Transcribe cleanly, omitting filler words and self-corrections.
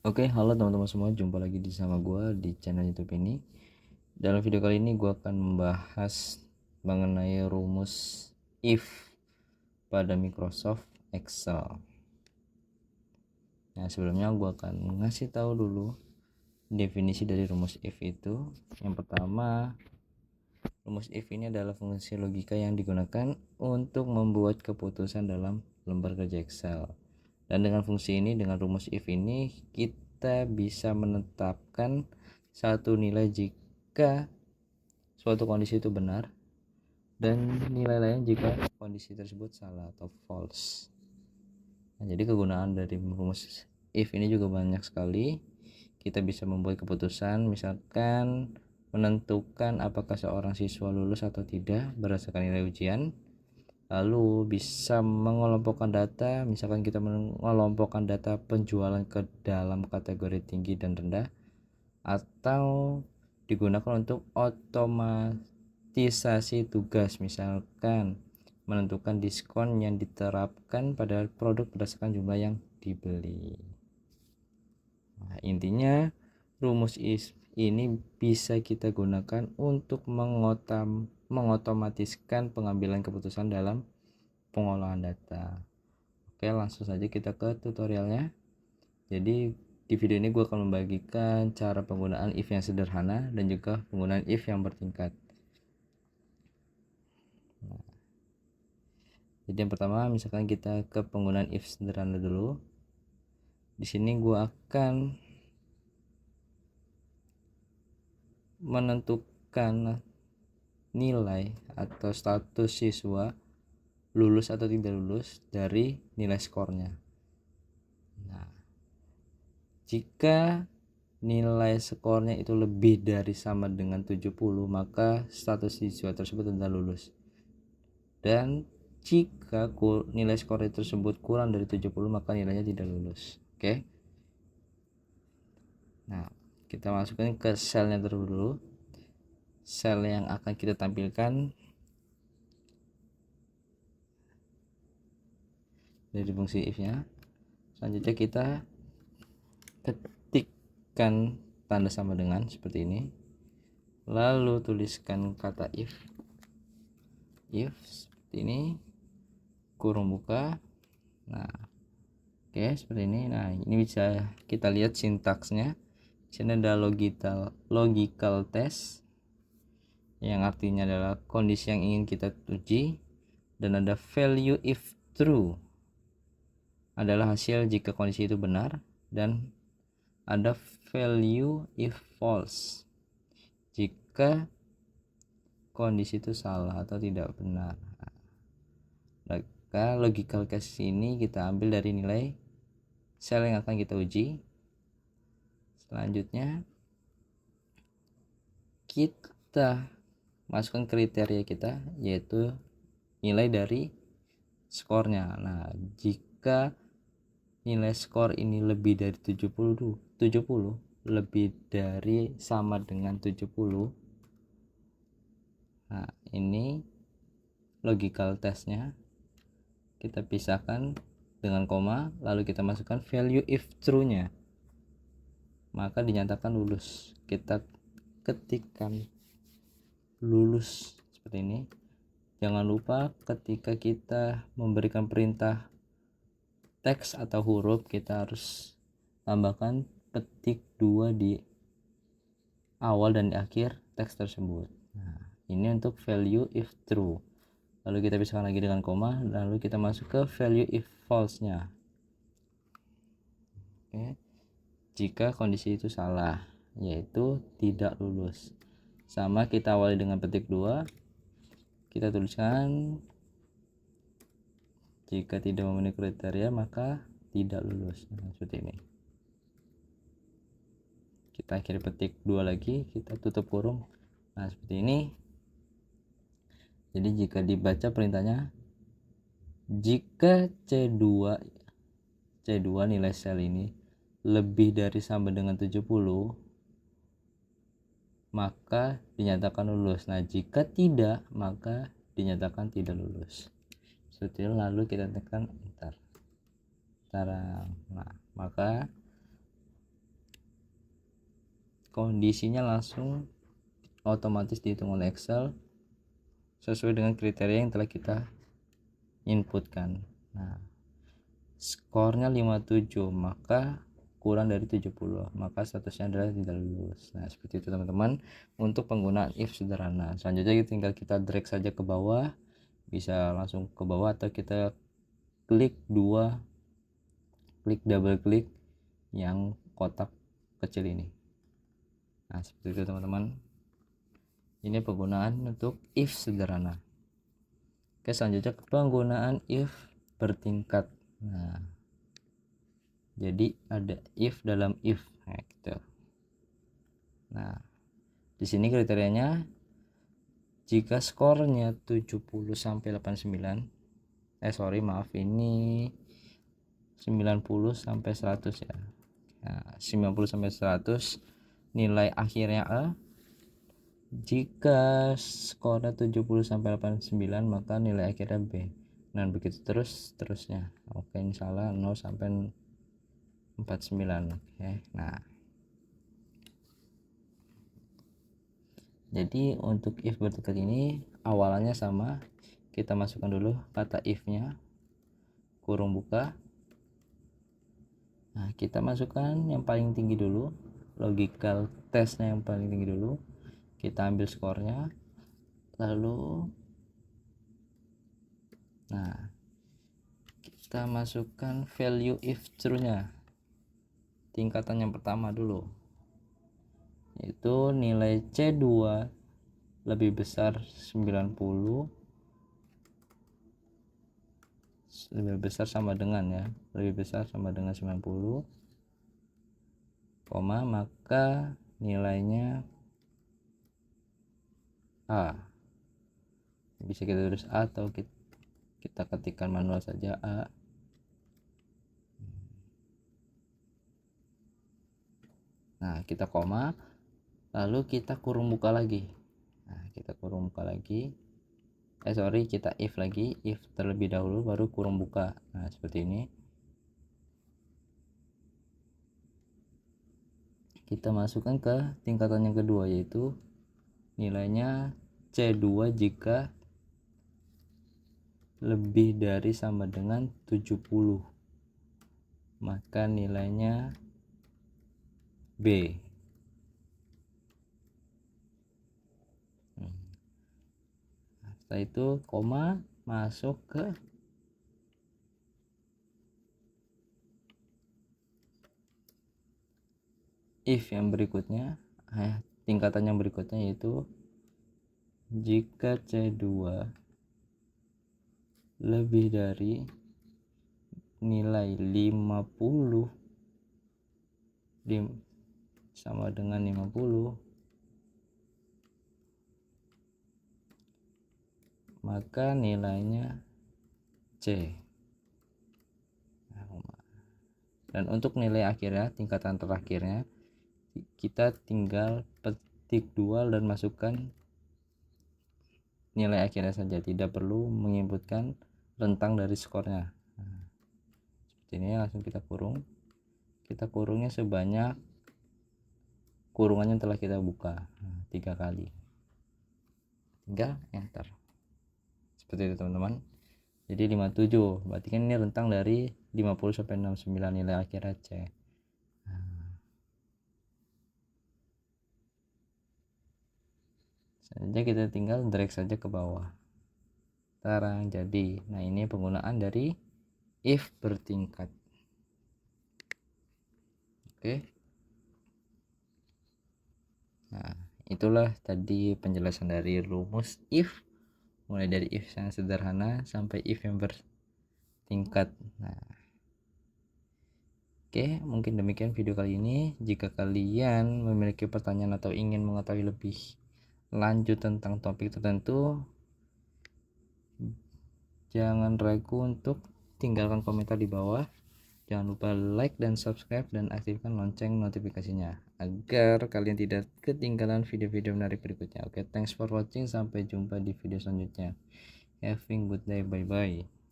Oke, halo teman-teman semua, jumpa lagi sama gue di channel YouTube ini. Dalam video kali ini gue akan membahas mengenai rumus if pada Microsoft Excel. Nah, sebelumnya gue akan ngasih tahu dulu definisi dari rumus if itu. Yang pertama, rumus if ini adalah fungsi logika yang digunakan untuk membuat keputusan dalam lembar kerja Excel. Dan dengan fungsi ini, dengan rumus if ini, kita bisa menetapkan satu nilai jika suatu kondisi itu benar dan nilai lain jika kondisi tersebut salah atau false. Nah, jadi kegunaan dari rumus if ini juga banyak sekali. Kita bisa membuat keputusan, misalkan menentukan apakah seorang siswa lulus atau tidak berdasarkan nilai ujian. Lalu bisa mengelompokkan data, misalkan kita mengelompokkan data penjualan ke dalam kategori tinggi dan rendah, atau digunakan untuk otomatisasi tugas, misalkan menentukan diskon yang diterapkan pada produk berdasarkan jumlah yang dibeli. Nah, intinya rumus if ini bisa kita gunakan untuk mengotomatiskan pengambilan keputusan dalam pengolahan data. Oke, langsung saja kita ke tutorialnya. Jadi di video ini gue akan membagikan cara penggunaan if yang sederhana dan juga penggunaan if yang bertingkat. Nah, jadi yang pertama, misalkan kita ke penggunaan if sederhana dulu. Di sini gue akan menentukan nilai atau status siswa lulus atau tidak lulus dari nilai skornya. Nah, jika nilai skornya itu lebih dari sama dengan 70, maka status siswa tersebut sudah lulus. Dan jika nilai skor tersebut kurang dari 70, maka nilainya tidak lulus. Oke. Nah, kita masukkan ke selnya dulu. Sel yang akan kita tampilkan dari fungsi if-nya. Selanjutnya kita ketikkan tanda sama dengan seperti ini. Lalu tuliskan kata if seperti ini, kurung buka. Nah, oke, seperti ini. Nah, ini bisa kita lihat sintaksnya. Di sini ada logical test, yang artinya adalah kondisi yang ingin kita uji, dan ada value if true, adalah hasil jika kondisi itu benar, dan ada value if false, jika kondisi itu salah atau tidak benar. Maka logical test ini kita ambil dari nilai sel yang akan kita uji. Selanjutnya kita masukkan kriteria kita, yaitu nilai dari skornya. Nah, jika nilai skor ini lebih dari 70, lebih dari sama dengan 70, nah ini logical testnya kita pisahkan dengan koma, lalu kita masukkan value if true nya, maka dinyatakan lulus. Kita ketikkan lulus seperti ini. Jangan lupa ketika kita memberikan perintah teks atau huruf, kita harus tambahkan petik 2 di awal dan di akhir teks tersebut. Nah, ini untuk value if true. Lalu kita pisahkan lagi dengan koma, lalu kita masuk ke value if false nya. Oke. Jika kondisi itu salah, yaitu tidak lulus. Sama, kita awali dengan petik 2, kita tuliskan jika tidak memenuhi kriteria maka tidak lulus. Nah, seperti ini. Kita akhiri petik 2 lagi, kita tutup kurung. Nah, seperti ini. Jadi jika dibaca perintahnya, jika C2 nilai sel ini lebih dari sama dengan 70, maka dinyatakan lulus. Nah, jika tidak, maka dinyatakan tidak lulus. Seperti itu. Lalu kita tekan enter. Nah, maka kondisinya langsung otomatis dihitung oleh Excel sesuai dengan kriteria yang telah kita inputkan. Nah, skornya 57, maka kurang dari 70, maka statusnya adalah tidak lulus. Nah, seperti itu teman-teman untuk penggunaan if sederhana. Selanjutnya tinggal kita drag saja ke bawah, bisa langsung ke bawah atau kita klik double klik yang kotak kecil ini. Nah, seperti itu teman-teman. Ini penggunaan untuk if sederhana. Oke, selanjutnya penggunaan if bertingkat. Nah, jadi ada if dalam if, nah, gitu. Nah, di sini kriterianya jika skornya 70 sampai 89, ini 90 sampai 100 ya. Nah, 90 sampai 100 nilai akhirnya A. Jika skornya 70 sampai 89 maka nilai akhirnya B. Nah, begitu terusnya. Oke, ini salah, 0 sampai 49. Oke. Nah, jadi untuk if bertingkat ini awalannya sama. Kita masukkan dulu kata if-nya, kurung buka. Nah, kita masukkan yang paling tinggi dulu, logical testnya yang paling tinggi dulu. Kita ambil skornya, lalu nah kita masukkan value if true-nya, tingkatan yang pertama dulu, yaitu nilai C2 lebih besar 90, lebih besar sama dengan 90, koma, maka nilainya A. Bisa kita tulis A atau kita ketikkan manual saja A. Nah, kita koma, lalu kita kurung buka lagi. Nah, kita kurung buka lagi. Kita if lagi, if terlebih dahulu baru kurung buka. Nah, seperti ini. Kita masukkan ke tingkatan yang kedua, yaitu nilainya C2 jika lebih dari sama dengan 70, maka nilainya B. Setelah itu koma, masuk ke if yang berikutnya, tingkatan yang berikutnya, yaitu jika C2 lebih dari nilai 50 sama dengan 50, maka nilainya C. Dan untuk nilai akhirnya, tingkatan terakhirnya, kita tinggal petik 2 dan masukkan nilai akhirnya saja, tidak perlu menginputkan rentang dari skornya. Nah, seperti ini, langsung kita kurung. Kita kurungnya sebanyak kurungannya telah kita buka 3 kali, tinggal enter. Seperti itu teman-teman. Jadi 57 berarti kan ini rentang dari 50 sampai 69, nilai akhirnya C. Saja kita tinggal drag saja ke bawah. Sekarang jadi. Nah, ini penggunaan dari if bertingkat. Oke. Nah, itulah tadi penjelasan dari rumus if, mulai dari if yang sederhana sampai if yang bertingkat. Nah, oke, mungkin demikian video kali ini. Jika kalian memiliki pertanyaan atau ingin mengetahui lebih lanjut tentang topik tertentu, jangan ragu untuk tinggalkan komentar di bawah. Jangan lupa like dan subscribe dan aktifkan lonceng notifikasinya agar kalian tidak ketinggalan video-video menarik berikutnya. Oke, thanks for watching. Sampai jumpa di video selanjutnya. Having good day. Bye bye.